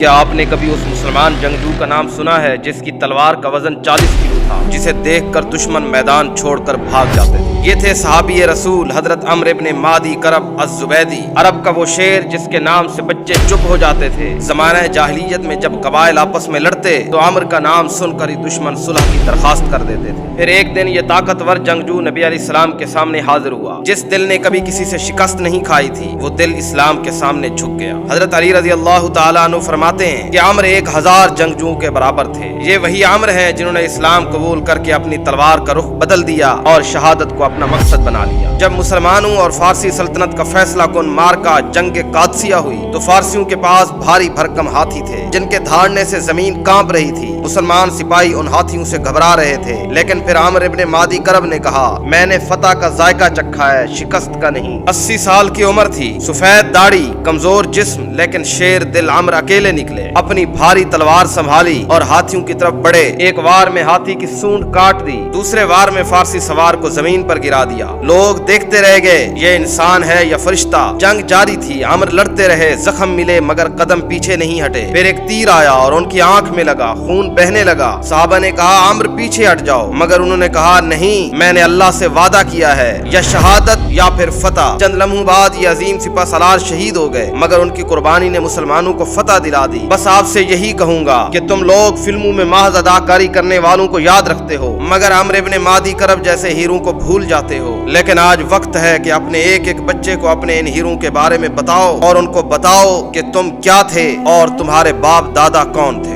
کیا آپ نے کبھی اس مسلمان جنگجو کا نام سنا ہے جس کی تلوار کا وزن 40 کلو تھا، جسے دیکھ کر دشمن میدان چھوڑ کر بھاگ جاتے تھے؟ یہ تھے صحابی رسول حضرت عمرو ابن مادی کرب الزبیدی، عرب کا وہ شیر جس کے نام سے بچے چپ ہو جاتے تھے۔ زمانہ جاہلیت میں جب قبائل آپس میں لڑتے تو عمرو کا نام سن کر ہی دشمن صلح کی درخواست کر دیتے تھے۔ پھر ایک دن یہ طاقتور جنگجو نبی علیہ السلام کے سامنے حاضر ہوا۔ جس دل نے کبھی کسی سے شکست نہیں کھائی تھی وہ دل اسلام کے سامنے جھک گیا۔ حضرت علی رضی اللہ تعالیٰ عنہ فرماتے ہیں کہ عمرو 1000 جنگجوؤں کے برابر تھے۔ یہ وہی عمرو ہیں جنہوں نے اسلام قبول کر کے اپنی تلوار کا رخ بدل دیا اور شہادت کو اپنا مقصد بنا لیا۔ جب مسلمانوں اور فارسی سلطنت کا فیصلہ کن مارکا جنگ قادسیہ ہوئی تو فارسیوں کے پاس بھاری بھرکم ہاتھی تھے جن کے دھاڑنے سے زمین کانپ رہی تھی۔ مسلمان سپاہی ان ہاتھیوں سے گھبرا رہے تھے، لیکن پھر عمرو ابن مادی کرب نے کہا، میں نے فتح کا ذائقہ چکھا ہے، شکست کا نہیں۔ 80 سال کی عمر تھی، سفید داڑھی، کمزور جسم، لیکن شیر دل عمرو اکیلے نکلے۔ اپنی بھاری تلوار سنبھالی اور ہاتھیوں کی طرف بڑھے۔ ایک وار میں ہاتھی کی سونڈ کاٹ دی، دوسرے وار میں فارسی سوار کو زمین پر گرا دیا۔ لوگ دیکھتے رہ گئے، یہ انسان ہے یا فرشتہ؟ جنگ جاری تھی، عمرو لڑتے رہے، زخم ملے مگر قدم پیچھے نہیں ہٹے۔ پھر ایک تیر آیا اور ان کی آنکھ میں لگا، خون بہنے لگا۔ صحابہ نے کہا، عمرو پیچھے ہٹ جاؤ، مگر انہوں نے کہا، نہیں، میں نے اللہ سے وعدہ کیا ہے، یا شہادت یا پھر فتح۔ چند لمحوں بعد یہ عظیم سپہ سالار شہید ہو گئے، مگر ان کی قربانی نے مسلمانوں کو فتح دلا دی۔ بس آپ سے یہی کہوں گا کہ تم لوگ فلموں میں محض اداکاری کرنے والوں کو یاد رکھتے ہو، مگر عمرو ابن مادی کرب جیسے ہیروں کو بھول جاتے ہو۔ لیکن آج وقت ہے کہ اپنے ایک ایک بچے کو اپنے ان ہیروں کے بارے میں بتاؤ، اور ان کو بتاؤ کہ تم کیا تھے اور تمہارے باپ دادا کون تھے۔